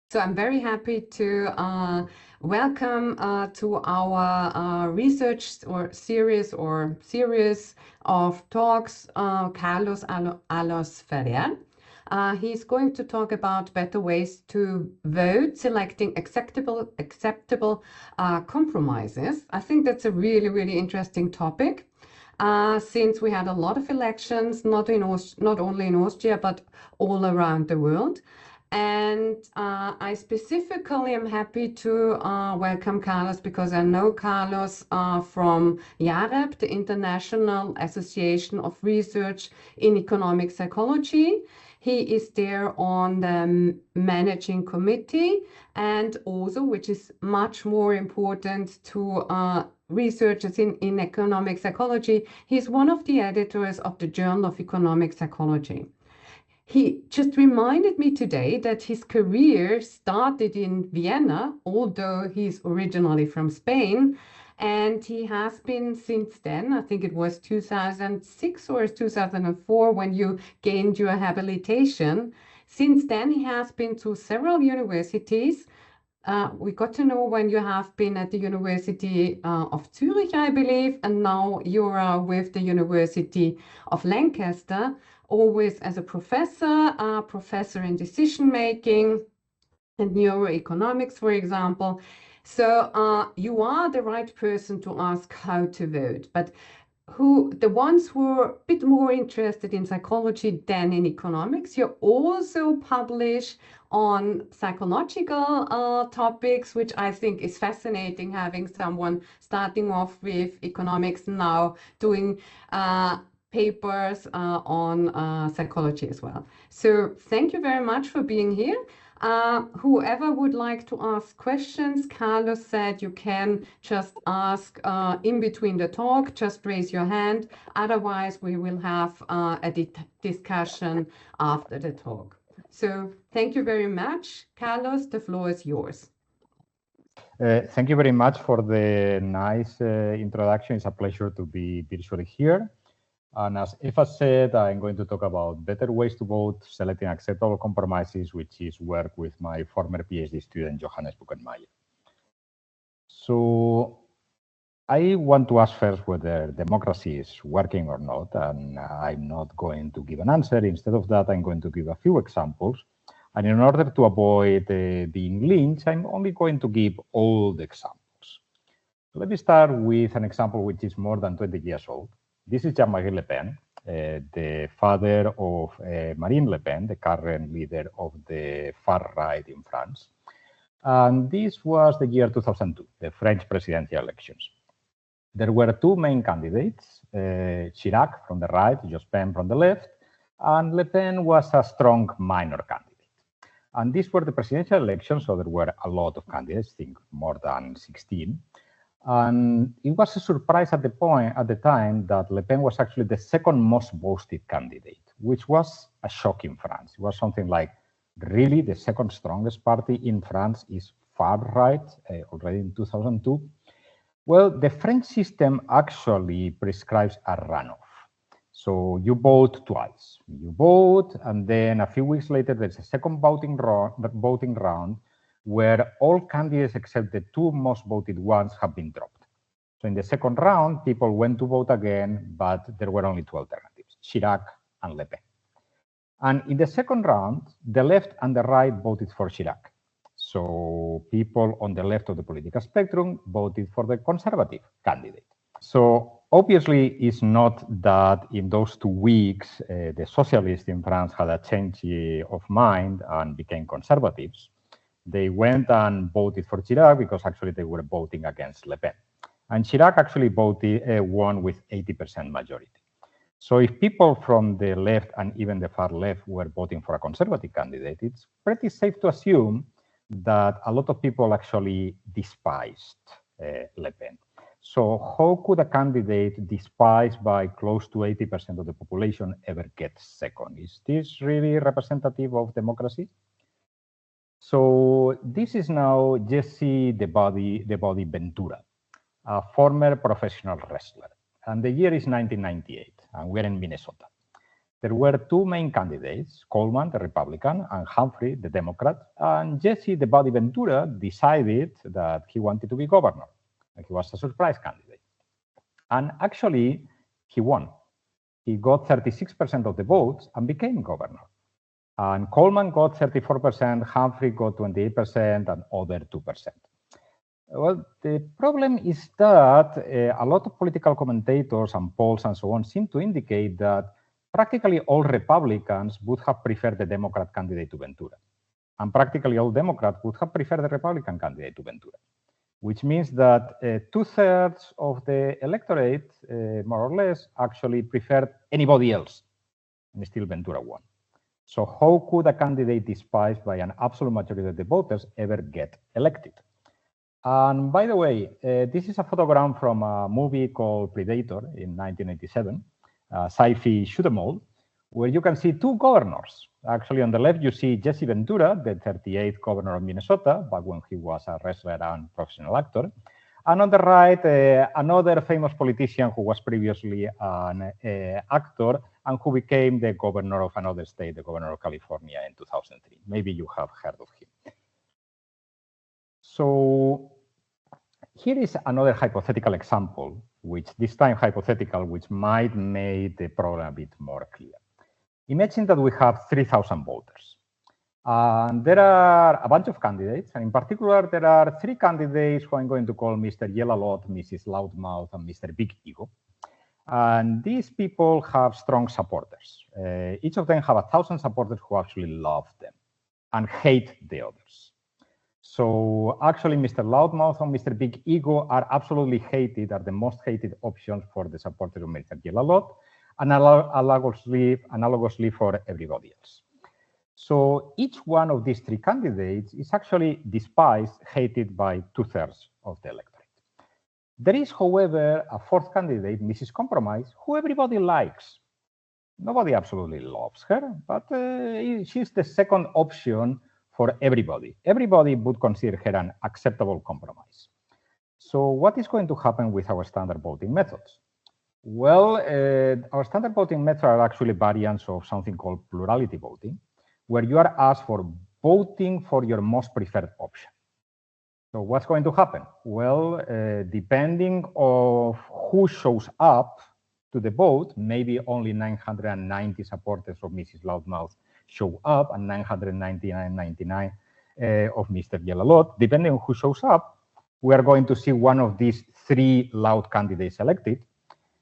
So I'm very happy to welcome to our research or series of talks Carlos Alós-Ferrer. He's going to talk about better ways to vote, selecting acceptable compromises. I think that's a really interesting topic. Since we had a lot of elections, not only in Austria, but all around the world. And I specifically am happy to welcome Carlos because I know Carlos from IAREP, the International Association of Research in Economic Psychology. He is there on the managing committee and also, which is much more important to researchers in economic psychology, he's one of the editors of the Journal of Economic Psychology. He just reminded me today that his career started in Vienna, although he's originally from Spain, and he has been since then, I think it was 2006 or 2004 when you gained your habilitation. Since then, he has been to several universities. We got to know when you have been at the University of Zurich, I believe, and now you're with the University of Lancaster, always as a professor in decision making and neuroeconomics, for example. So you are the right person to ask how to vote, but the ones who are a bit more interested in psychology than in economics, you also publish on psychological topics, which I think is fascinating, having someone starting off with economics now doing papers on psychology as well. So thank you very much for being here. Whoever would like to ask questions, Carlos said you can just ask in between the talk, just raise your hand. Otherwise, we will have a discussion after the talk. So thank you very much. Carlos, the floor is yours. Thank you very much for the nice introduction. It's a pleasure to be virtually here. And as Eva said, I'm going to talk about better ways to vote, selecting acceptable compromises, which is work with my former PhD student, Johannes Buchenmeier. So I want to ask first whether democracy is working or not, and I'm not going to give an answer. Instead of that, I'm going to give a few examples. And in order to avoid being lynched, I'm only going to give all the examples. Let me start with an example which is more than 20 years old. This is Jean-Marie Le Pen, the father of Marine Le Pen, the current leader of the far right in France. And this was the year 2002, the French presidential elections. There were two main candidates, Chirac from the right, Jospin from the left, and Le Pen was a strong minor candidate. And these were the presidential elections, so there were a lot of candidates, I think more than 16. And it was a surprise at the time that Le Pen was actually the second most voted candidate, which was a shock in France. It was something like, really, the second strongest party in France is far right, already in 2002. Well, the French system actually prescribes a runoff. So you vote twice. You vote, and then a few weeks later, there's a second voting round where all candidates except the two most voted ones have been dropped. So in the second round, people went to vote again, but there were only two alternatives, Chirac and Le Pen. And in the second round, the left and the right voted for Chirac. So people on the left of the political spectrum voted for the conservative candidate. So obviously, it's not that in those 2 weeks, the socialists in France had a change of mind and became conservatives. They went and voted for Chirac because actually they were voting against Le Pen. And Chirac actually won with 80% majority. So if people from the left and even the far left were voting for a conservative candidate, it's pretty safe to assume that a lot of people actually despised Le Pen. So how could a candidate despised by close to 80% of the population ever get second? Is this really representative of democracy? So this is now Jesse the Body Ventura, a former professional wrestler. And the year is 1998, and we're in Minnesota. There were two main candidates, Coleman, the Republican, and Humphrey, the Democrat. And Jesse, the Buddy Ventura, decided that he wanted to be governor. And he was a surprise candidate. And actually, he won. He got 36% of the votes and became governor. And Coleman got 34%, Humphrey got 28%, and other 2%. Well, the problem is that a lot of political commentators and polls and so on seem to indicate that practically all Republicans would have preferred the Democrat candidate to Ventura. And practically all Democrats would have preferred the Republican candidate to Ventura, which means that 2/3 of the electorate, more or less, actually preferred anybody else, and still Ventura won. So how could a candidate despised by an absolute majority of the voters ever get elected? And by the way, this is a photograph from a movie called Predator in 1987, sci-fi shoot 'em all, where you can see two governors. Actually, on the left, you see Jesse Ventura, the 38th governor of Minnesota, back when he was a wrestler and professional actor. And on the right, another famous politician who was previously an actor and who became the governor of another state, the governor of California in 2003. Maybe you have heard of him. So here is another hypothetical example, which this time hypothetical, which might make the problem a bit more clear. Imagine that we have 3,000 voters. And there are a bunch of candidates, and in particular, there are 3 candidates who I'm going to call Mr. Yell-a-Lot, Mrs. Loudmouth, and Mr. Big Ego. And these people have strong supporters. Each of them have 1,000 supporters who actually love them and hate the others. So actually, Mr. Loudmouth and Mr. Big Ego are absolutely hated, are the most hated options for the supporters of Mr. Yell-a-Lot, and analogously for everybody else. So each one of these 3 candidates is actually despised, hated by 2/3 of the electorate. There is, however, a 4th candidate, Mrs. Compromise, who everybody likes. Nobody absolutely loves her, but she's the second option for everybody. Everybody would consider her an acceptable compromise. So what is going to happen with our standard voting methods? Well, our standard voting methods are actually variants of something called plurality voting, where you are asked for voting for your most preferred option. So what's going to happen? Well, depending on who shows up to the vote, maybe only 990 supporters of Mrs. Loudmouth show up and 999 of Mr. Yell-a-Lot. Depending on who shows up, we are going to see one of these 3 loud candidates elected.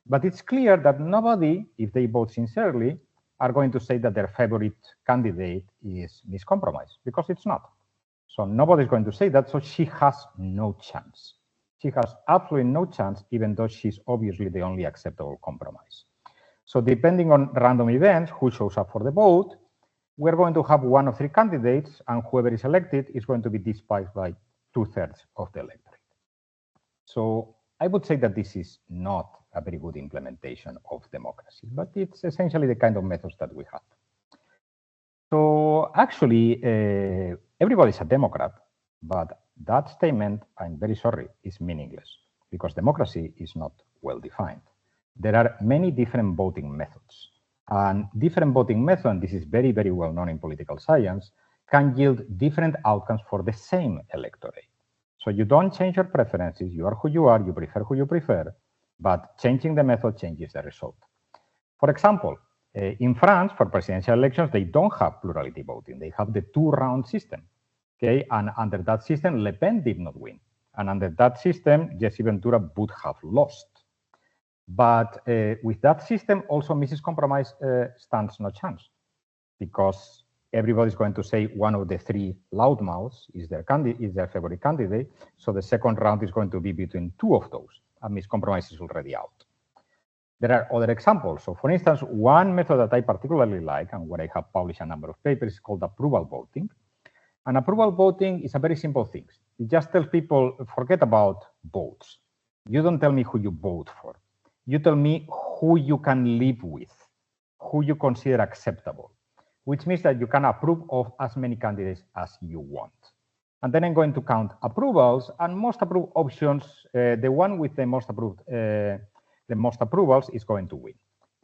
But it's clear that nobody, if they vote sincerely, are going to say that their favorite candidate is Miss Compromise, because it's not. So nobody's going to say that, so she has no chance. She has absolutely no chance, even though she's obviously the only acceptable compromise. So depending on random events, who shows up for the vote, we're going to have one of 3 candidates, and whoever is elected is going to be despised by 2/3 of the electorate. So I would say that this is not a very good implementation of democracy, but it's essentially the kind of methods that we have. So actually, everybody's a Democrat, but that statement, I'm very sorry, is meaningless, because democracy is not well defined. There are many different voting methods, and different voting methods, and this is very, very well known in political science, can yield different outcomes for the same electorate. So you don't change your preferences, you are who you are, you prefer who you prefer, but changing the method changes the result. For example, in France, for presidential elections, they don't have plurality voting. They have the 2-round system, okay? And under that system, Le Pen did not win. And under that system, Jesse Ventura would have lost. But with that system, also Mrs. Compromise stands no chance, because everybody's going to say one of the 3 loudmouths is their favorite candidate. So the second round is going to be between 2 of those, and Miss Compromise is already out. There are other examples. So for instance, one method that I particularly like, and where I have published a number of papers, is called approval voting. And approval voting is a very simple thing. It just tells people, forget about votes. You don't tell me who you vote for. You tell me who you can live with, who you consider acceptable, which means that you can approve of as many candidates as you want. And then I'm going to count approvals, and most approved options, the one with the most approvals is going to win.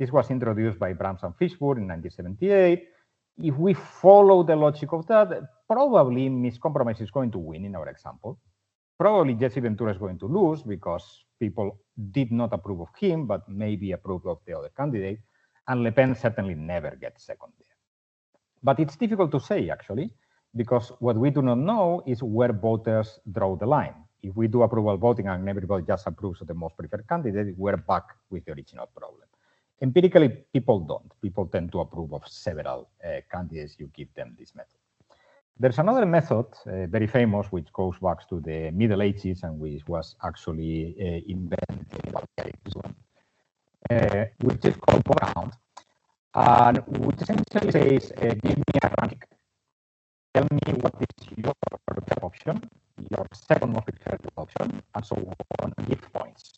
This was introduced by Brahms and Fishburne in 1978. If we follow the logic of that, probably miscompromise is going to win in our example. Probably Jesse Ventura is going to lose because people did not approve of him, but maybe approve of the other candidate. And Le Pen certainly never gets second there. But it's difficult to say, actually, because what we do not know is where voters draw the line. If we do approval voting and everybody just approves of the most preferred candidate, we're back with the original problem. Empirically, people don't. People tend to approve of several candidates. You give them this method. There's another method, very famous, which goes back to the Middle Ages and which was actually invented by this one, which is called Anhand, and which essentially says, give me a ranking. Tell me what is your preferred option, your second most preferred option, and so on, and give points.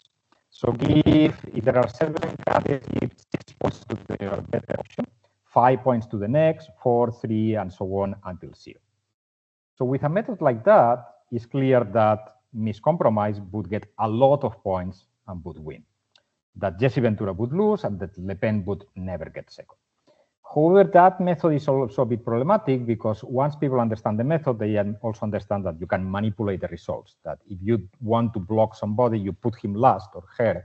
So if there are 7 candidates, give 6 points to the better option, 5 points to the next, 4, 3, and so on until 0. So with a method like that, it's clear that miscompromise would get a lot of points and would win. That Jesse Ventura would lose and that Le Pen would never get second. However, that method is also a bit problematic because once people understand the method, they also understand that you can manipulate the results. That if you want to block somebody, you put him last or her,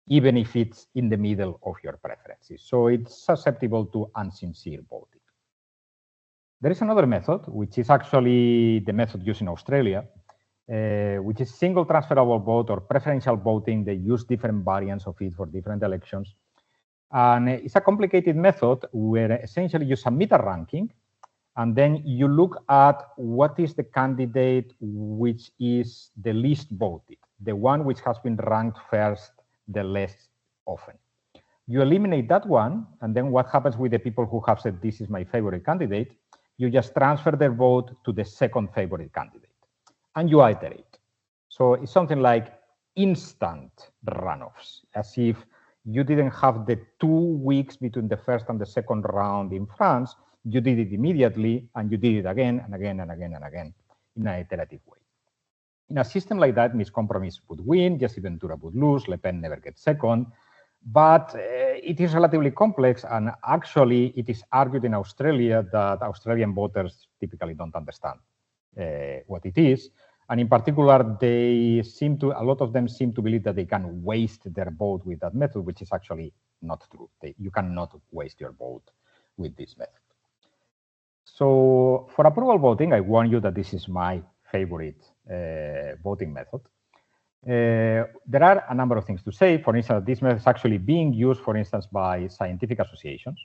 even if it's in the middle of your preferences. So it's susceptible to unsincere voting. There is another method, which is actually the method used in Australia, which is single transferable vote or preferential voting. They use different variants of it for different elections. And it's a complicated method where essentially you submit a ranking and then you look at what is the candidate which is the least voted, the one which has been ranked first the less often. You eliminate that one, and then what happens with the people who have said, this is my favorite candidate? You just transfer their vote to the second favorite candidate, and you iterate. So it's something like instant runoffs, as if you didn't have the 2 weeks between the first and the second round in France. You did it immediately, and you did it again and again and again and again in an iterative way. In a system like that, miscompromise would win, Jesse Ventura would lose, Le Pen never gets second. But it is relatively complex, and actually it is argued in Australia that Australian voters typically don't understand what it is. And in particular, a lot of them seem to believe that they can waste their vote with that method, which is actually not true. You cannot waste your vote with this method. So for approval voting, I warn you that this is my favorite voting method. There are a number of things to say. For instance, this method is actually being used, for instance, by scientific associations.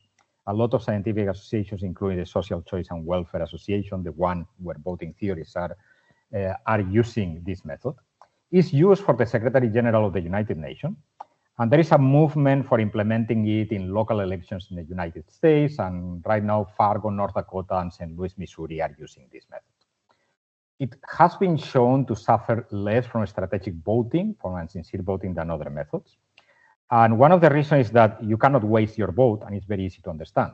A lot of scientific associations, including the Social Choice and Welfare Association, the one where voting theories are using this method. It's used for the Secretary General of the United Nations. And there is a movement for implementing it in local elections in the United States. And right now, Fargo, North Dakota, and St. Louis, Missouri are using this method. It has been shown to suffer less from strategic voting, from unsincere voting, than other methods. And one of the reasons is that you cannot waste your vote, and it's very easy to understand.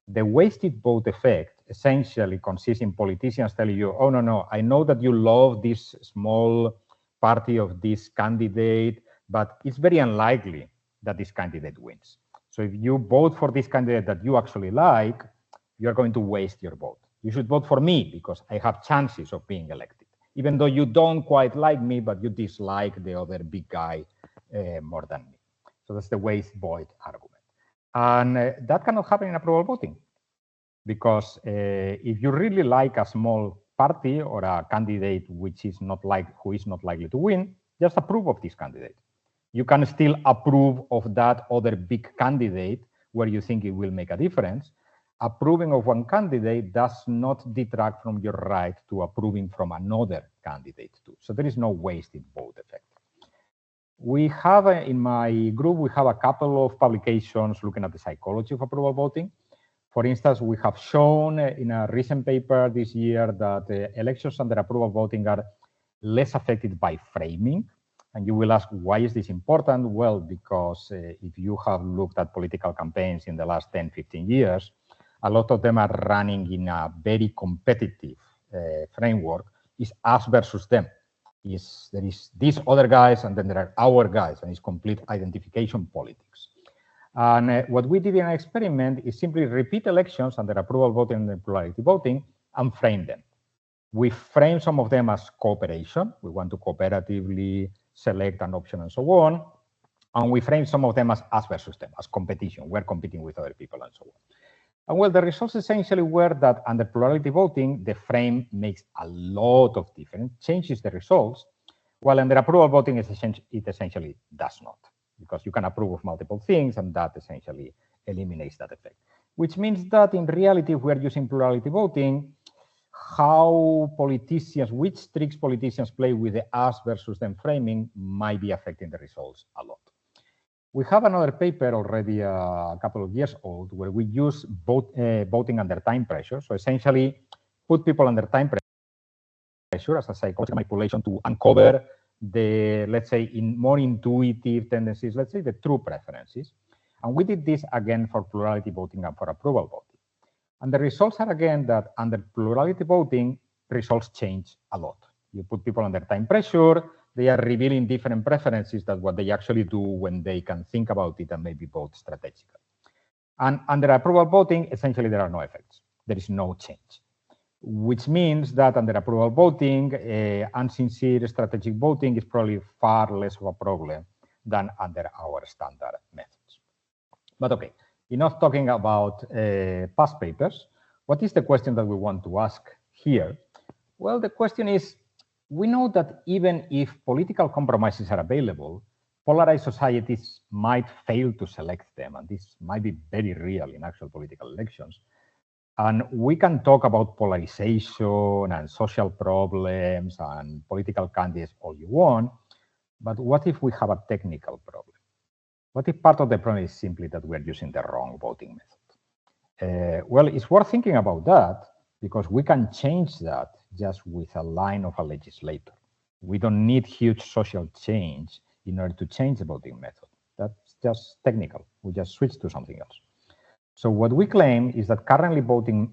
The wasted vote effect essentially consists in politicians telling you, oh, no, I know that you love this small party of this candidate, but it's very unlikely that this candidate wins. So if you vote for this candidate that you actually like, you're going to waste your vote. You should vote for me because I have chances of being elected, even though you don't quite like me, but you dislike the other big guy more than me. So that's the waste vote argument. And that cannot happen in approval voting because if you really like a small party or a candidate who is not likely to win, just approve of this candidate. You can still approve of that other big candidate where you think it will make a difference. Approving of one candidate does not detract from your right to approving from another candidate too. So there is no wasted vote effect. We have, in my group, we have a couple of publications looking at the psychology of approval voting. For instance, we have shown in a recent paper this year that elections under approval voting are less affected by framing. And you will ask, why is this important? Well, because if you have looked at political campaigns in the last 10, 15 years, a lot of them are running in a very competitive framework. It's us versus them. There is these other guys, and then there are our guys, and it's complete identification politics. And what we did in an experiment is simply repeat elections under approval voting and plurality voting and frame them. We frame some of them as cooperation. We want to cooperatively select an option and so on. And we frame some of them as us versus them, as competition. We're competing with other people and so on. And well, the results essentially were that under plurality voting, the frame makes a lot of difference, changes the results, while under approval voting, it essentially does not, because you can approve of multiple things, and that essentially eliminates that effect. Which means that in reality, if we are using plurality voting, how politicians, which tricks politicians play with the us versus them framing might be affecting the results a lot. We have another paper already a couple of years old where we use voting under time pressure. So essentially put people under time pressure as a psychological manipulation to uncover the, let's say, more intuitive tendencies, let's say the true preferences. And we did this again for plurality voting and for approval voting. And the results are again that under plurality voting, results change a lot. You put people under time pressure, they are revealing different preferences than what they actually do when they can think about it and maybe vote strategically. And under approval voting, essentially there are no effects. There is no change, which means that under approval voting, unsincere strategic voting is probably far less of a problem than under our standard methods. But okay, enough talking about past papers. What is the question that we want to ask here? Well, the question is, we know that even if political compromises are available, polarized societies might fail to select them, and this might be very real in actual political elections. And we can talk about polarization and social problems and political candidates all you want, but what if we have a technical problem? What if part of the problem is simply that we're using the wrong voting method? Well, it's worth thinking about that, because we can change that just with a line of a legislator. We don't need huge social change in order to change the voting method. That's just technical. We just switch to something else. So what we claim is that currently voting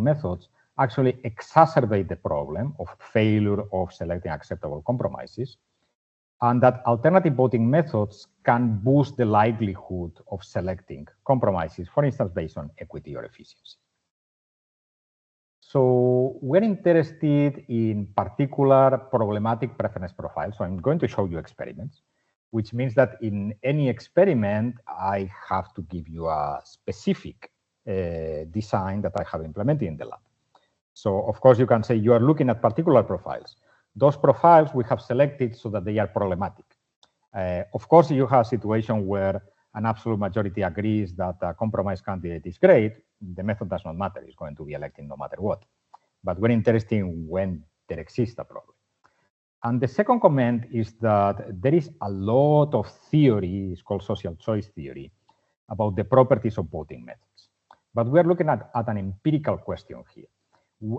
methods actually exacerbate the problem of failure of selecting acceptable compromises, and that alternative voting methods can boost the likelihood of selecting compromises, for instance, based on equity or efficiency. So we're interested in particular problematic preference profiles. So I'm going to show you experiments, which means that in any experiment, I have to give you a specific design that I have implemented in the lab. So of course, you can say you are looking at particular profiles. Those profiles we have selected so that they are problematic. Of course, you have a situation where an absolute majority agrees that a compromise candidate is great, the method does not matter. It's going to be elected no matter what. But we're interested in when there exists a problem. And the second comment is that there is a lot of theory, it's called social choice theory, about the properties of voting methods. But we're looking at an empirical question here.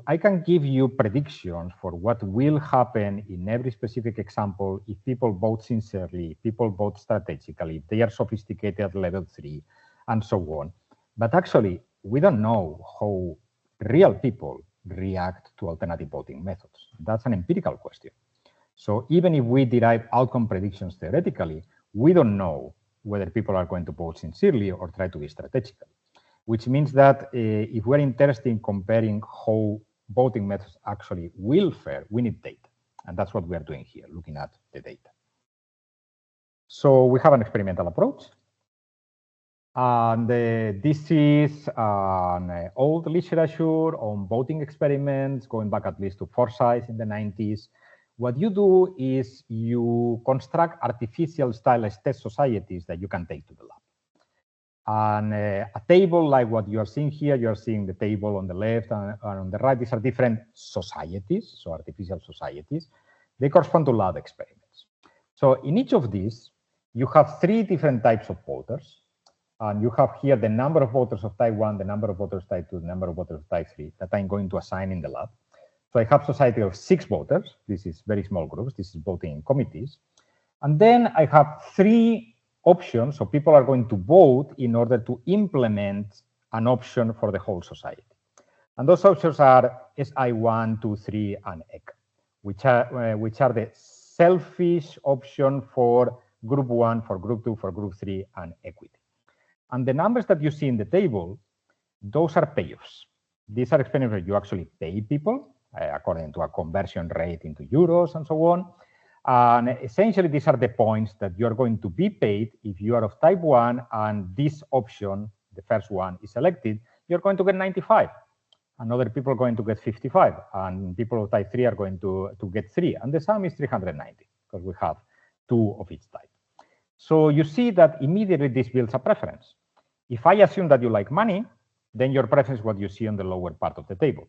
I can give you predictions for what will happen in every specific example if people vote sincerely, if people vote strategically, if they are sophisticated at level 3, and so on. But actually, we don't know how real people react to alternative voting methods. That's an empirical question. So even if we derive outcome predictions theoretically, we don't know whether people are going to vote sincerely or try to be strategical. Which means that if we're interested in comparing how voting methods actually will fare, we need data. And that's what we are doing here, looking at the data. So we have an experimental approach. And this is an old literature on voting experiments, going back at least to Forsyth in the 90s. What you do is you construct artificial stylized test societies that you can take to the lab. And a table like what you are seeing here, you are seeing the table on the left and on the right. These are different societies, so artificial societies. They correspond to lab experiments. So in each of these, you have 3 different types of voters. And you have here the number of voters of type 1, the number of voters of type 2, the number of voters of type 3 that I'm going to assign in the lab. So I have society of 6 voters. This is very small groups. This is voting in committees. And then I have 3 options, so people are going to vote in order to implement an option for the whole society. And those options are SI1, 2, 3, and EC, which are the selfish option for group 1, for group 2, for group 3, and equity. And the numbers that you see in the table, those are payoffs. These are experiments where you actually pay people according to a conversion rate into euros and so on. And essentially, these are the points that you're going to be paid if you are of type 1 and this option, the first one, is selected, you're going to get 95. And other people are going to get 55. And people of type 3 are going to get 3. And the sum is 390, because we have 2 of each type. So you see that immediately this builds a preference. If I assume that you like money, then your preference is what you see on the lower part of the table.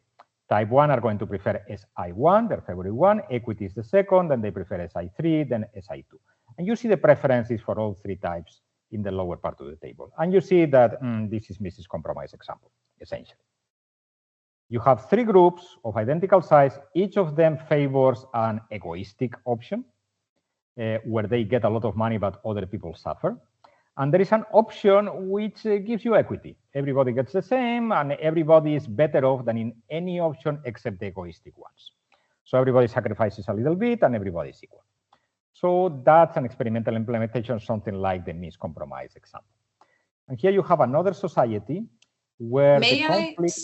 Type 1 are going to prefer SI1, their favorite one. Equity is the second, then they prefer SI3, then SI2. And you see the preferences for all 3 types in the lower part of the table. And you see that this is Mrs. Compromise example, essentially. You have 3 groups of identical size. Each of them favors an egoistic option, where they get a lot of money, but other people suffer. And there is an option which gives you equity. Everybody gets the same, and everybody is better off than in any option except the egoistic ones. So everybody sacrifices a little bit, and everybody is equal. So that's an experimental implementation, something like the miscompromise example. And here you have another society where the conflict...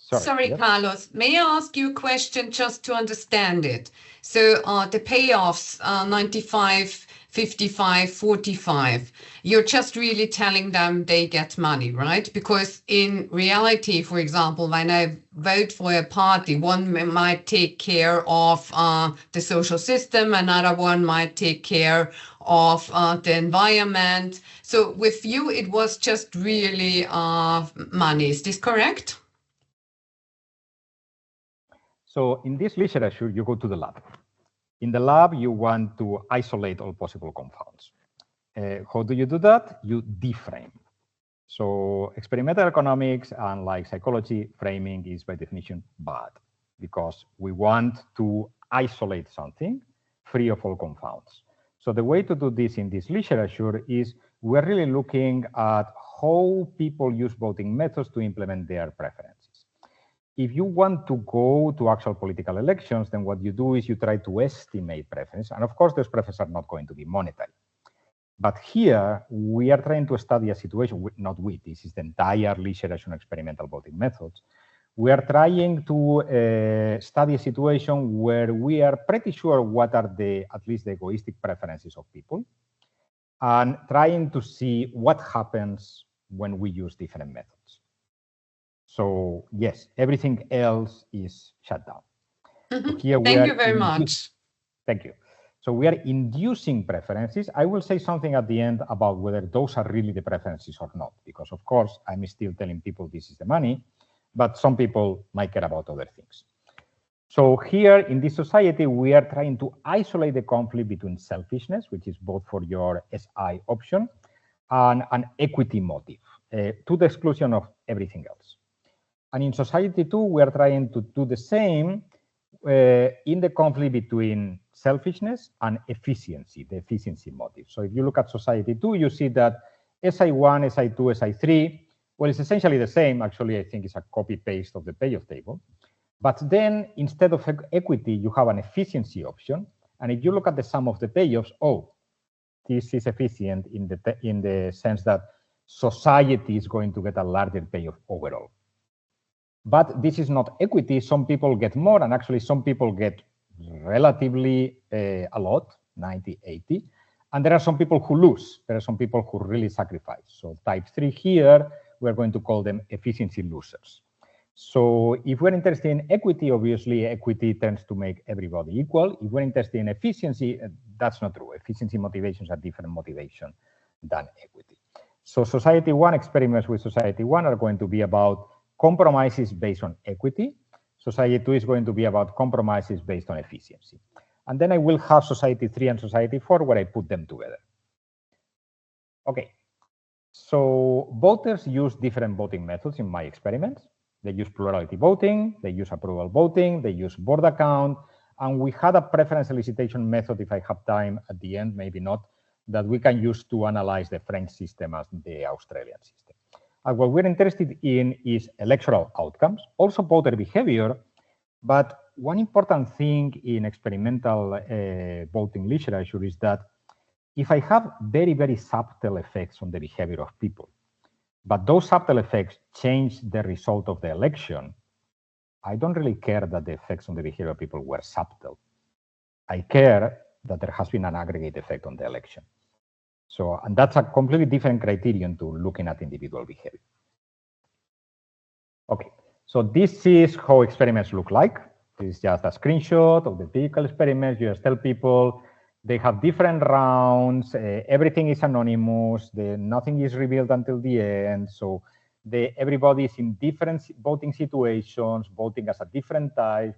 Sorry, yes. Carlos, may I ask you a question just to understand it? So the payoffs, 95, 55, 45, you're just really telling them they get money, right? Because in reality, for example, when I vote for a party, one might take care of the social system, another one might take care of the environment. So with you, it was just really money. Is this correct? So in this literature, you go to the lab. In the lab, you want to isolate all possible confounds. How do you do that? You deframe. So experimental economics and like psychology, framing is by definition bad, because we want to isolate something free of all confounds. So the way to do this in this literature is we're really looking at how people use voting methods to implement their preferences. If you want to go to actual political elections, then what you do is you try to estimate preference. And of course, those preferences are not going to be monetary. But here, we are trying to study a situation, this is the entire literature on experimental voting methods. We are trying to study a situation where we are pretty sure what are at least the egoistic preferences of people, and trying to see what happens when we use different methods. So yes, everything else is shut down. Mm-hmm. So here Thank you very much. Thank you. So we are inducing preferences. I will say something at the end about whether those are really the preferences or not, because of course, I'm still telling people this is the money, but some people might care about other things. So here in this society, we are trying to isolate the conflict between selfishness, which is both for your SI option, and an equity motive, to the exclusion of everything else. And in society 2, we are trying to do the same in the conflict between selfishness and efficiency, the efficiency motive. So if you look at society 2, you see that SI1, SI2, SI3, well, it's essentially the same. Actually, I think it's a copy-paste of the payoff table. But then instead of equity, you have an efficiency option. And if you look at the sum of the payoffs, oh, this is efficient in the sense that society is going to get a larger payoff overall. But this is not equity. Some people get more, and actually some people get relatively a lot, 90, 80. And there are some people who lose. There are some people who really sacrifice. So type 3 here, we're going to call them efficiency losers. So if we're interested in equity, obviously equity tends to make everybody equal. If we're interested in efficiency, that's not true. Efficiency motivations are different motivation than equity. So society 1, experiments with society 1 are going to be about compromises based on equity. Society 2 is going to be about compromises based on efficiency. And then I will have society 3 and society 4 where I put them together. Okay, so voters use different voting methods in my experiments. They use plurality voting, they use approval voting, they use board account, and we had a preference elicitation method, if I have time at the end, maybe not, that we can use to analyze the French system as the Australian system. And what we're interested in is electoral outcomes, also voter behavior. But one important thing in experimental voting literature is that if I have very, very subtle effects on the behavior of people, but those subtle effects change the result of the election, I don't really care that the effects on the behavior of people were subtle. I care that there has been an aggregate effect on the election. So, and that's a completely different criterion to looking at individual behavior. Okay, so this is how experiments look like. This is just a screenshot of the typical experiments. You just tell people they have different rounds. Everything is anonymous. Nothing is revealed until the end. So everybody is in different voting situations, voting as a different type.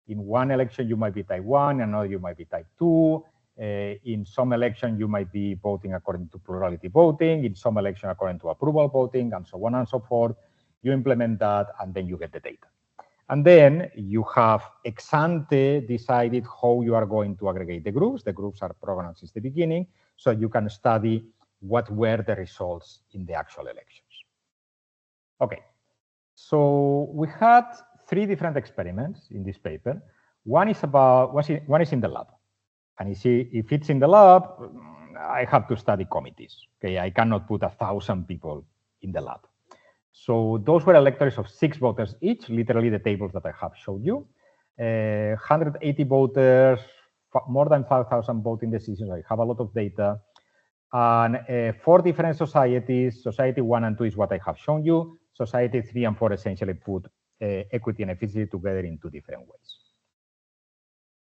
In one election, you might be type 1, in another, you might be type 2. In some election, you might be voting according to plurality voting. In some election, according to approval voting, and so on and so forth. You implement that, and then you get the data. And then you have ex ante decided how you are going to aggregate the groups. The groups are programmed since the beginning, so you can study what were the results in the actual elections. Okay, so we had 3 different experiments in this paper. One is in the lab. And you see, if it's in the lab, I have to study committees. Okay, I cannot put 1,000 people in the lab. So those were electorates of 6 voters each, literally the tables that I have showed you. 180 voters, more than 5,000 voting decisions. I have a lot of data. And 4 different societies. Society 1 and 2 is what I have shown you. Society 3 and 4 essentially put equity and efficiency together in 2 different ways.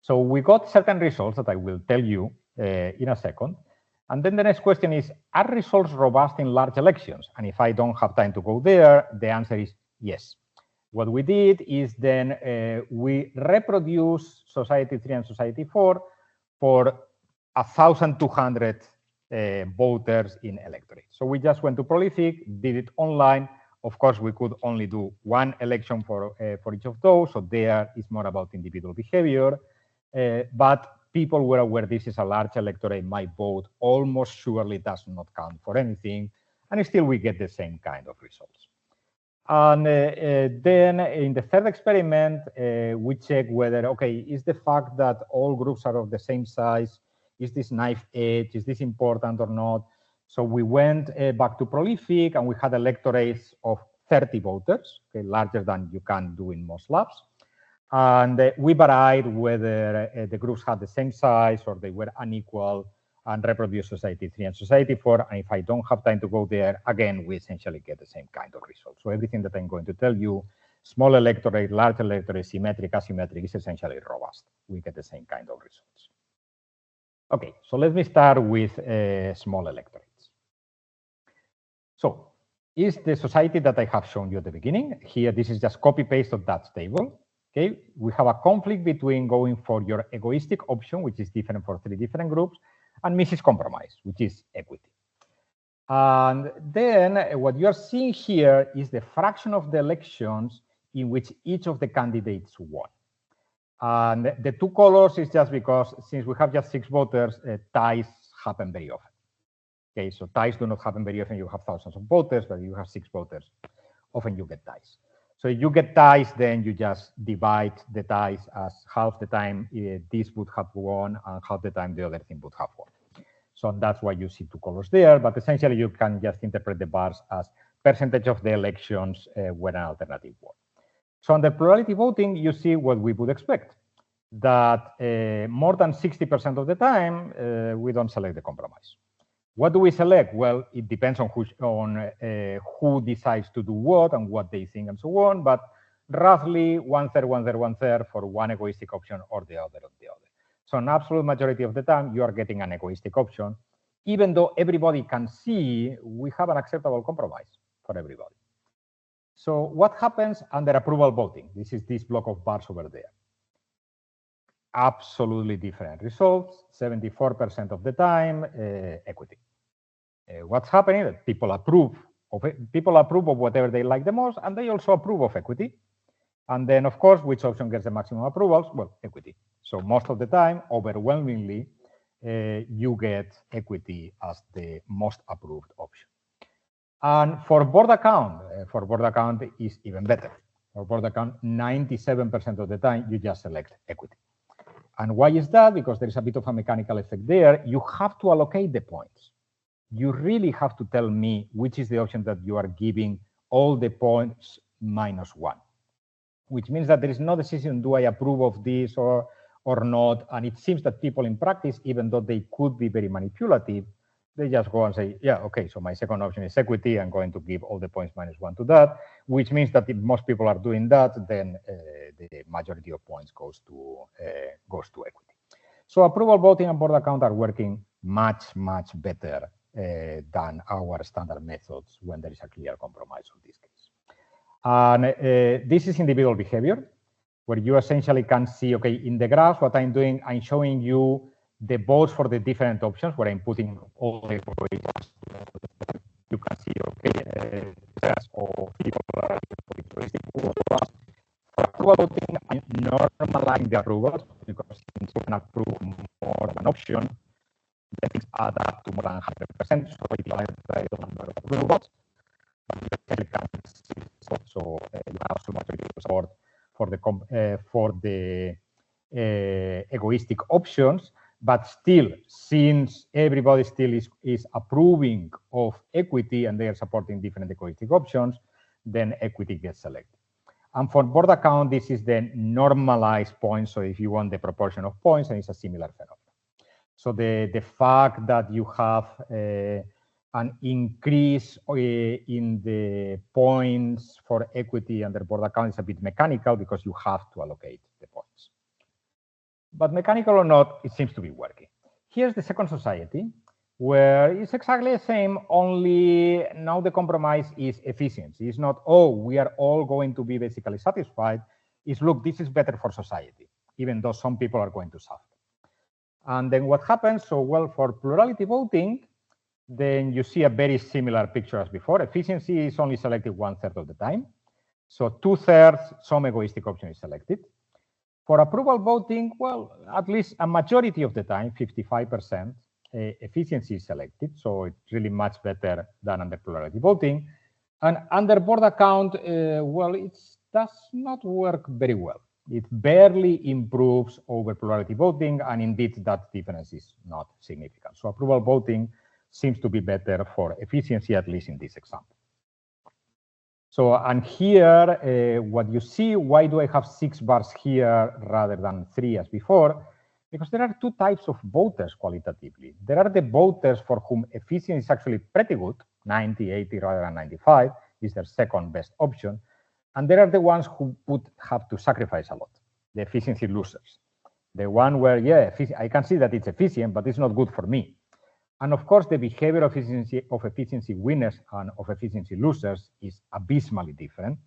So we got certain results that I will tell you in a second. And then the next question is, are results robust in large elections? And if I don't have time to go there, the answer is yes. What we did is then we reproduce Society 3 and Society 4 for 1,200 voters in electorate. So we just went to Prolific, did it online. Of course, we could only do 1 election for each of those. So there is more about individual behavior. But people were aware this is a large electorate. My vote almost surely does not count for anything. And still we get the same kind of results. And then in the third experiment, we check whether, okay, is the fact that all groups are of the same size, is this knife edge, is this important or not? So we went back to Prolific and we had electorates of 30 voters, okay, larger than you can do in most labs. And we varied whether the groups had the same size or they were unequal and reproduced Society 3 and Society 4. And if I don't have time to go there, again, we essentially get the same kind of results. So everything that I'm going to tell you, small electorate, large electorate, symmetric, asymmetric, is essentially robust. We get the same kind of results. Okay, so let me start with small electorates. So is the society that I have shown you at the beginning. Here, this is just copy-paste of that table. Okay, we have a conflict between going for your egoistic option, which is different for 3 different groups, and Mrs. Compromise, which is equity. And then what you are seeing here is the fraction of the elections in which each of the candidates won. And the 2 colors is just because since we have just 6 voters, ties happen very often. Okay, so ties do not happen very often. You have thousands of voters, but you have 6 voters. Often you get ties. So if you get ties, then you just divide the ties as half the time this would have won and half the time the other thing would have won. So that's why you see 2 colors there. But essentially, you can just interpret the bars as percentage of the elections where an alternative won. So under plurality voting, you see what we would expect, that more than 60% of the time, we don't select the compromise. What do we select? Well, it depends on who decides to do what and what they think and so on, but roughly 1/3, 1/3, 1/3 for one egoistic option or the other of the other. So an absolute majority of the time, you are getting an egoistic option, even though everybody can see we have an acceptable compromise for everybody. So what happens under approval voting? This is this block of bars over there. Absolutely different results. 74% of the time, equity. What's happening? That people approve of it. People approve of whatever they like the most, and they also approve of equity. And then, of course, which option gets the maximum approvals? Well, equity. So most of the time, overwhelmingly, you get equity as the most approved option. And for board account is even better. For board account, 97% of the time, you just select equity. And why is that? Because there is a bit of a mechanical effect there. You have to allocate the points. you really have to tell me which is the option that you are giving all the points -1, which means that there is no decision, do I approve of this or not? And it seems that people in practice, even though they could be very manipulative, they just go and say, yeah, okay, so my second option is equity. I'm going to give all the points -1 to that, which means that if most people are doing that, then the majority of points goes to equity. So approval voting and board account are working much, much better than our standard methods when there is a clear compromise of this case. And this is individual behavior, where you essentially can see, okay, in the graph, what I'm doing, I'm showing you the votes for the different options where I'm putting all the equations. You can see, okay, or people are for approval voting, I'm normalizing the approvals because since you can approve more than an option, the things add up to more than 100%. So if you divide by the number of approvals, so you have also majority support for the egoistic options. But still, since everybody still is approving of equity and they are supporting different egoistic options, then equity gets selected. And for board account, this is the normalized points. So if you want the proportion of points, and it's a similar phenomenon. So the fact that you have an increase in the points for equity under board account is a bit mechanical because you have to allocate the points. But mechanical or not, it seems to be working. Here's the second society, where it's exactly the same, only now the compromise is efficiency. It's not, oh, we are all going to be basically satisfied. It's, look, this is better for society, even though some people are going to suffer. And then what happens? So, well, for plurality voting, then you see a very similar picture as before. Efficiency is only selected 1/3 of the time. So 2/3, some egoistic option is selected. For approval voting, well, at least a majority of the time, 55%, efficiency is selected. So it's really much better than under plurality voting. And under board account, well, it does not work very well. It barely improves over plurality voting. And indeed, that difference is not significant. So approval voting seems to be better for efficiency, at least in this example. So, and here, what you see, why do I have 6 bars here rather than 3 as before? Because there are 2 types of voters qualitatively. There are the voters for whom efficiency is actually pretty good, 90, 80 rather than 95 is their second best option. And there are the ones who would have to sacrifice a lot, the efficiency losers. The one where, yeah, I can see that it's efficient, but it's not good for me. And of course, the behavior of efficiency winners and of efficiency losers is abysmally different.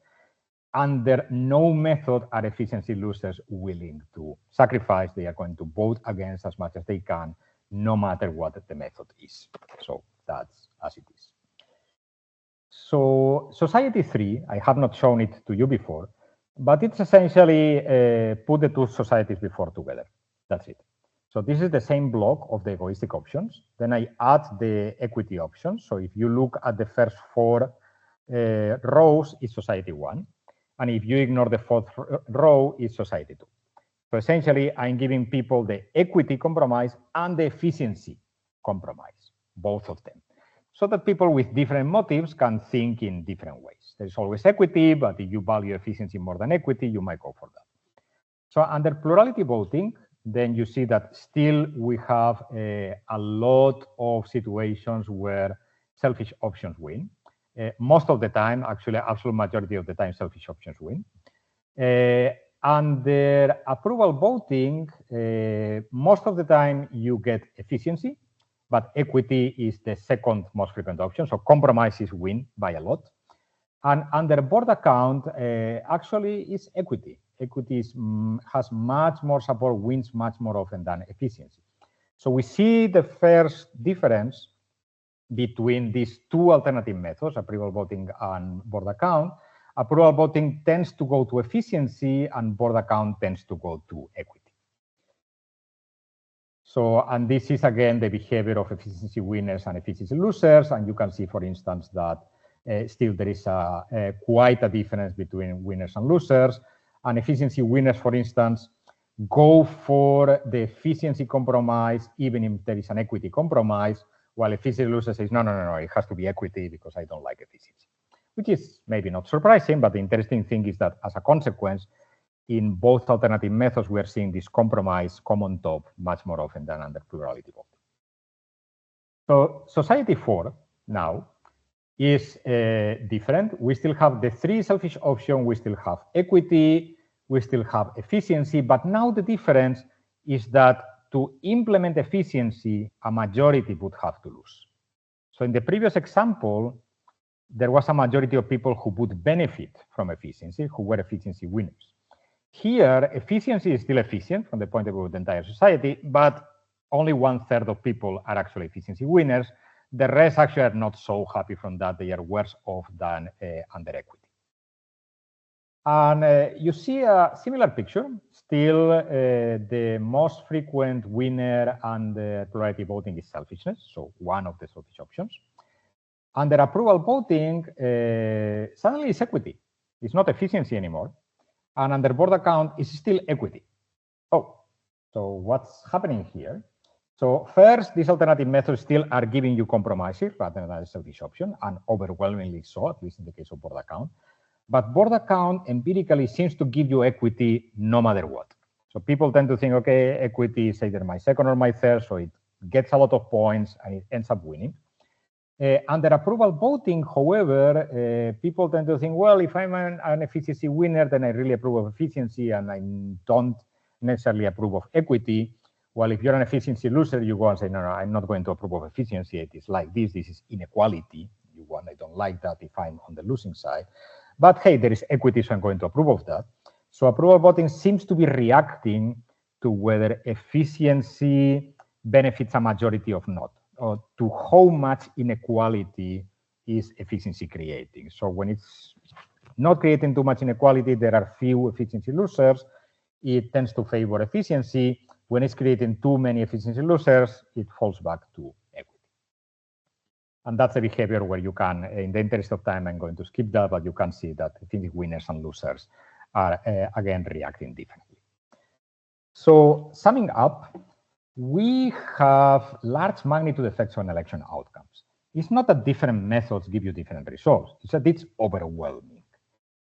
Under no method are efficiency losers willing to sacrifice. They are going to vote against as much as they can, no matter what the method is. So that's as it is. So society 3, I have not shown it to you before, but it's essentially put the 2 societies before together. That's it. So this is the same block of the egoistic options. Then I add the equity options. So if you look at the first 4 rows, it's society 1. And if you ignore the 4th row, it's society 2. So essentially, I'm giving people the equity compromise and the efficiency compromise, both of them, so that people with different motives can think in different ways. There's always equity, but if you value efficiency more than equity, you might go for that. So under plurality voting, then you see that still we have a lot of situations where selfish options win. Most of the time, actually, absolute majority of the time, selfish options win. Under approval voting, most of the time you get efficiency, but equity is the second most frequent option. So compromises win by a lot. And under board account, actually, is equity. Equity has much more support, wins much more often than efficiency. So we see the first difference between these 2 alternative methods, approval voting and board account. Approval voting tends to go to efficiency and board account tends to go to equity. So, and this is again the behavior of efficiency winners and efficiency losers. And you can see, for instance, that still there is quite a difference between winners and losers. And efficiency winners, for instance, go for the efficiency compromise, even if there is an equity compromise, while efficiency loser says, no, it has to be equity because I don't like efficiency, which is maybe not surprising, but the interesting thing is that as a consequence, in both alternative methods, we are seeing this compromise come on top much more often than under plurality voting. So society 4 now is different. We still have the 3 selfish options, we still have equity, we still have efficiency, but now the difference is that to implement efficiency, a majority would have to lose. So in the previous example, there was a majority of people who would benefit from efficiency, who were efficiency winners. Here, efficiency is still efficient from the point of view of the entire society, but only 1/3 of people are actually efficiency winners. The rest actually are not so happy from that. They are worse off than under equity. And you see a similar picture. Still, the most frequent winner under plurality voting is selfishness, so one of the selfish options. Under approval voting, suddenly it's equity. It's not efficiency anymore. And under board account, it's still equity. Oh, so what's happening here? So first, these alternative methods still are giving you compromises rather than a selfish option, and overwhelmingly so, at least in the case of board account. But board account empirically seems to give you equity no matter what. So people tend to think, okay, equity is either my second or my third, so it gets a lot of points and it ends up winning. Under approval voting, however, people tend to think, well, if I'm an efficiency winner, then I really approve of efficiency and I don't necessarily approve of equity. Well, if you're an efficiency loser, you go and say, no, I'm not going to approve of efficiency. It is like this is inequality. I don't like that if I'm on the losing side. But hey, there is equity, so I'm going to approve of that. So approval voting seems to be reacting to whether efficiency benefits a majority or not, or to how much inequality is efficiency creating. So when it's not creating too much inequality, there are few efficiency losers, it tends to favor efficiency. When it's creating too many efficiency losers, it falls back to equity. And that's a behavior where you can, in the interest of time, I'm going to skip that, but you can see that efficiency winners and losers are, again, reacting differently. So summing up, we have large magnitude effects on election outcomes. It's not that different methods give you different results. It's that it's overwhelming.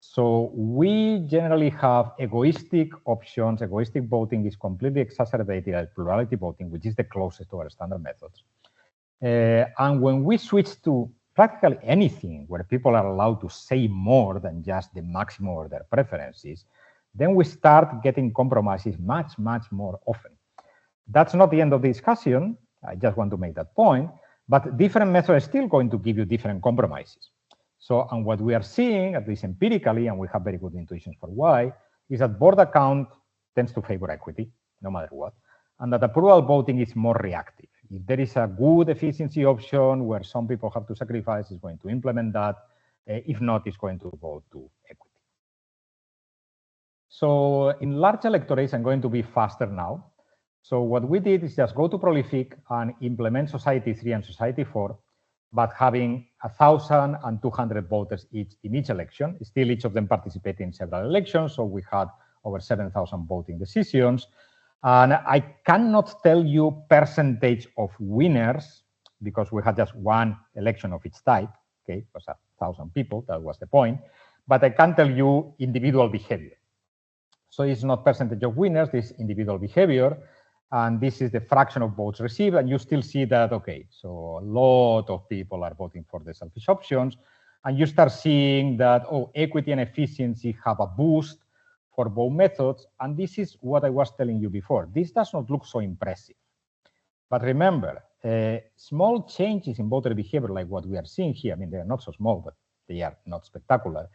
So we generally have egoistic options. Egoistic voting is completely exacerbated at plurality voting, which is the closest to our standard methods. And when we switch to practically anything where people are allowed to say more than just the maximum of their preferences, then we start getting compromises much, much more often. That's not the end of the discussion. I just want to make that point. But different methods are still going to give you different compromises. So, and what we are seeing, at least empirically, and we have very good intuitions for why, is that board account tends to favor equity, no matter what, and that approval voting is more reactive. If there is a good efficiency option where some people have to sacrifice, it's going to implement that. If not, it's going to go to equity. So in large electorates, I'm going to be faster now. So what we did is just go to Prolific and implement Society 3 and Society 4, but having 1,200 voters each in each election. Still, each of them participated in several elections, so we had over 7,000 voting decisions. And I cannot tell you percentage of winners because we had just one election of its type. Okay, it was 1,000 people, that was the point. But I can tell you individual behavior. So it's not percentage of winners, this individual behavior. And this is the fraction of votes received. And you still see that, okay, so a lot of people are voting for the selfish options. And you start seeing that, oh, equity and efficiency have a boost for both methods. And this is what I was telling you before. This does not look so impressive. But remember, small changes in voter behavior, like what we are seeing here, I mean, they are not so small, but they are not spectacular.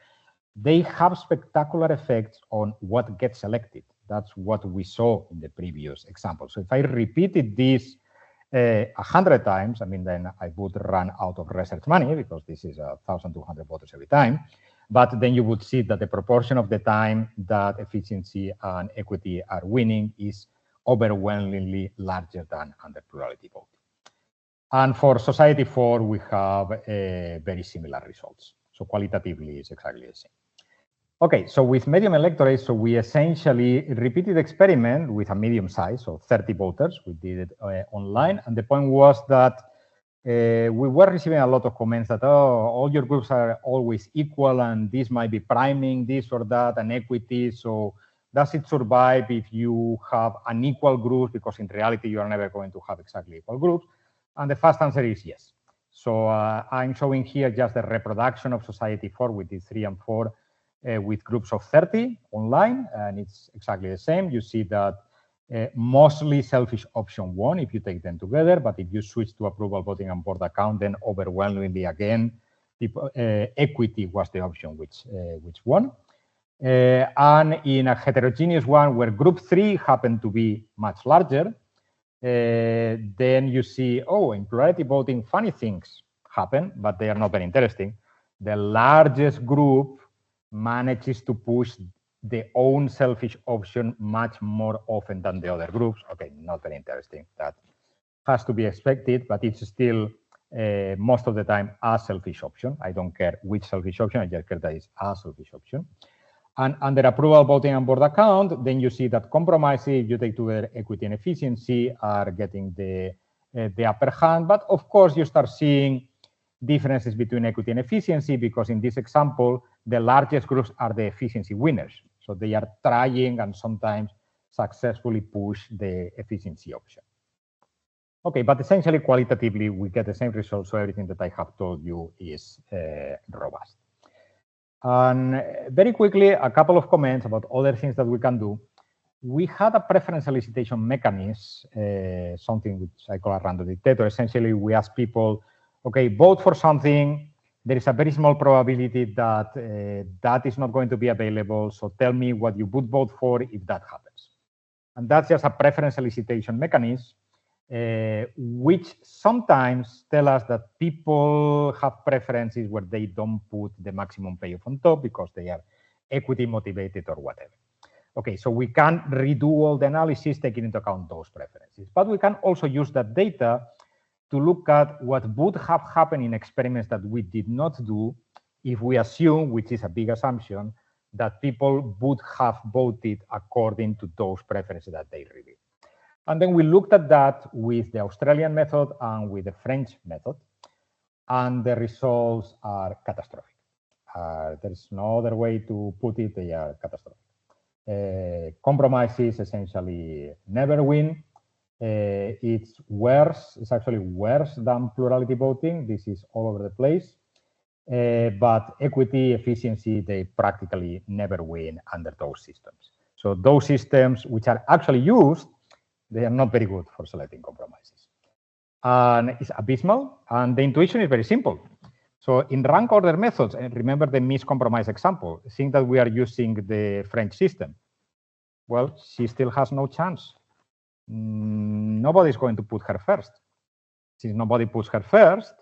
They have spectacular effects on what gets elected. That's what we saw in the previous example. So if I repeated this 100 times, I mean, then I would run out of research money because this is 1,200 voters every time. But then you would see that the proportion of the time that efficiency and equity are winning is overwhelmingly larger than under plurality voting. And for Society 4, we have very similar results. So qualitatively, it's exactly the same. Okay, so with medium electorates, so we essentially repeated the experiment with a medium size, so 30 voters. We did it online, and the point was that we were receiving a lot of comments that, oh, all your groups are always equal and this might be priming this or that and equity. So does it survive if you have unequal groups? Because in reality, you are never going to have exactly equal groups. And the fast answer is yes. So I'm showing here just the reproduction of society 4 with these 3 and 4 with groups of 30 online. And it's exactly the same. You see that mostly selfish option 1 if you take them together, but if you switch to approval voting and board account, then overwhelmingly again, people, equity was the option which won. And in a heterogeneous one where group 3 happened to be much larger, then you see, oh, in plurality voting, funny things happen, but they are not very interesting. The largest group manages to push the own selfish option much more often than the other groups. Okay, not very interesting. That has to be expected, but it's still most of the time a selfish option. I don't care which selfish option, I just care that it's a selfish option. And under approval voting and board account, then you see that compromises, if you take together equity and efficiency, are getting the upper hand. But of course, you start seeing differences between equity and efficiency, because in this example, the largest groups are the efficiency winners. So they are trying and sometimes successfully push the efficiency option. Okay, but essentially, qualitatively, we get the same result. So everything that I have told you is robust. And very quickly, a couple of comments about other things that we can do. We had a preference elicitation mechanism, something which I call a random dictator. Essentially, we ask people, okay, vote for something. There is a very small probability that that is not going to be available. So tell me what you would vote for if that happens. And that's just a preference elicitation mechanism, which sometimes tell us that people have preferences where they don't put the maximum payoff on top because they are equity motivated or whatever. Okay, so we can redo all the analysis taking into account those preferences, but we can also use that data to look at what would have happened in experiments that we did not do if we assume, which is a big assumption, that people would have voted according to those preferences that they reveal. And then we looked at that with the Australian method and with the French method, and the results are catastrophic. There is no other way to put it, they are catastrophic. Compromises essentially never win. It's worse, it's actually worse than plurality voting. This is all over the place. But equity, efficiency, they practically never win under those systems. So those systems which are actually used, they are not very good for selecting compromises. And it's abysmal, and the intuition is very simple. So in rank order methods, and remember the miscompromise example, think that we are using the French system. Well, she still has no chance. Nobody's going to put her first. Since nobody puts her first,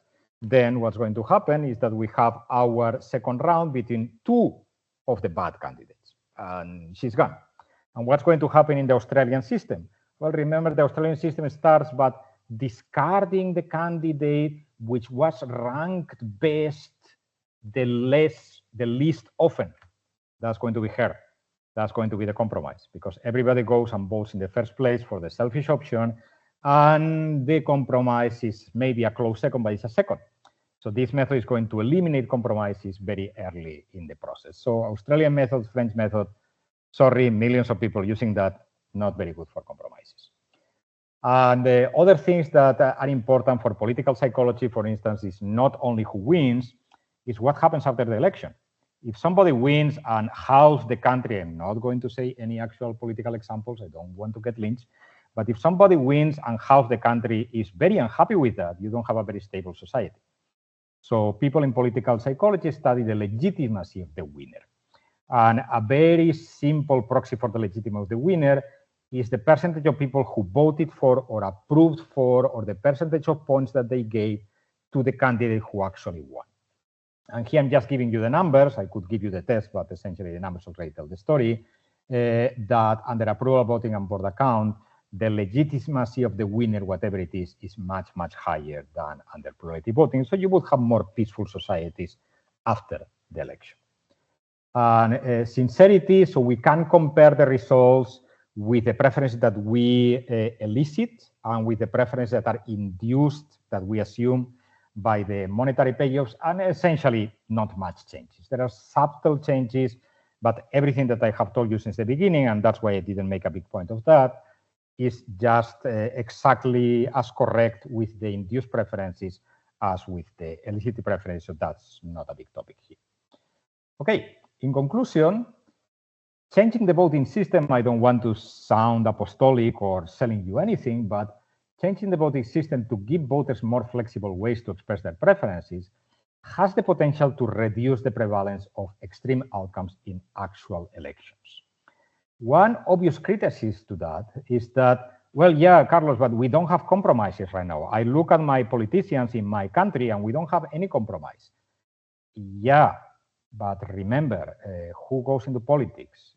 then what's going to happen is that we have our second round between 2 of the bad candidates, and she's gone. And what's going to happen in the Australian system? Well, remember, the Australian system starts by discarding the candidate which was ranked best the least often. That's going to be her. That's going to be the compromise, because everybody goes and votes in the first place for the selfish option, and the compromise is maybe a close second, but it's a second. So this method is going to eliminate compromises very early in the process. So Australian method, French method, sorry, millions of people using that, not very good for compromises. And the other things that are important for political psychology, for instance, is not only who wins, is what happens after the election. If somebody wins and halves the country, I'm not going to say any actual political examples, I don't want to get lynched, but if somebody wins and halves the country is very unhappy with that, you don't have a very stable society. So people in political psychology study the legitimacy of the winner. And a very simple proxy for the legitimacy of the winner is the percentage of people who voted for or approved for, or the percentage of points that they gave to the candidate who actually won. And here I'm just giving you the numbers. I could give you the test, but essentially the numbers already tell the story, that under approval voting and board account, the legitimacy of the winner, whatever it is much, much higher than under plurality voting. So you would have more peaceful societies after the election. And sincerity, so we can compare the results with the preferences that we elicit and with the preferences that are induced, that we assume, by the monetary payoffs, and essentially not much changes. There are subtle changes, but everything that I have told you since the beginning, and that's why I didn't make a big point of that, is just exactly as correct with the induced preferences as with the elicited preferences, so that's not a big topic here. Okay, in conclusion, changing the voting system, I don't want to sound apostolic or selling you anything, but changing the voting system to give voters more flexible ways to express their preferences has the potential to reduce the prevalence of extreme outcomes in actual elections. One obvious criticism to that is that, well, yeah, Carlos, but we don't have compromises right now. I look at my politicians in my country and we don't have any compromise. Yeah, but remember, who goes into politics?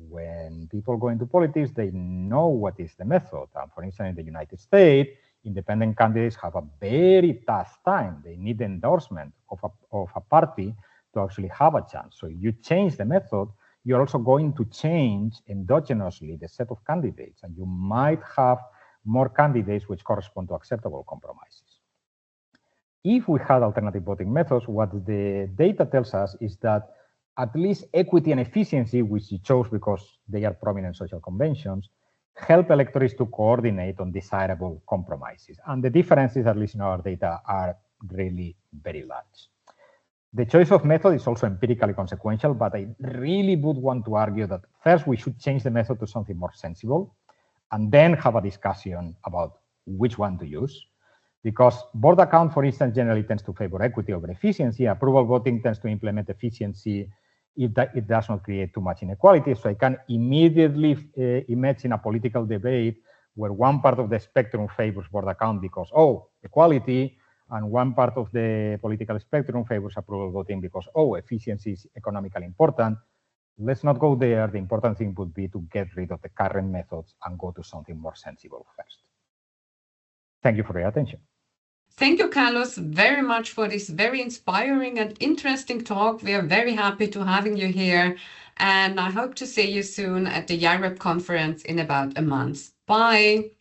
When people go into politics, they know what is the method. And for instance, in the United States, independent candidates have a very tough time. They need the endorsement of a party to actually have a chance. So if you change the method, you're also going to change endogenously the set of candidates, and you might have more candidates which correspond to acceptable compromises. If we had alternative voting methods, what the data tells us is that at least equity and efficiency, which you chose because they are prominent social conventions, help electorates to coordinate on desirable compromises. And the differences, at least in our data, are really very large. The choice of method is also empirically consequential, but I really would want to argue that first we should change the method to something more sensible, and then have a discussion about which one to use. Because board account, for instance, generally tends to favor equity over efficiency. Approval voting tends to implement efficiency if it does not create too much inequality. So I can immediately imagine a political debate where one part of the spectrum favors board account because, oh, equality, and one part of the political spectrum favors approval voting because, oh, efficiency is economically important. Let's not go there. The important thing would be to get rid of the current methods and go to something more sensible first. Thank you for your attention. Thank you, Carlos, very much for this very inspiring and interesting talk. We are very happy to having you here, and I hope to see you soon at the IREP conference in about a month. Bye.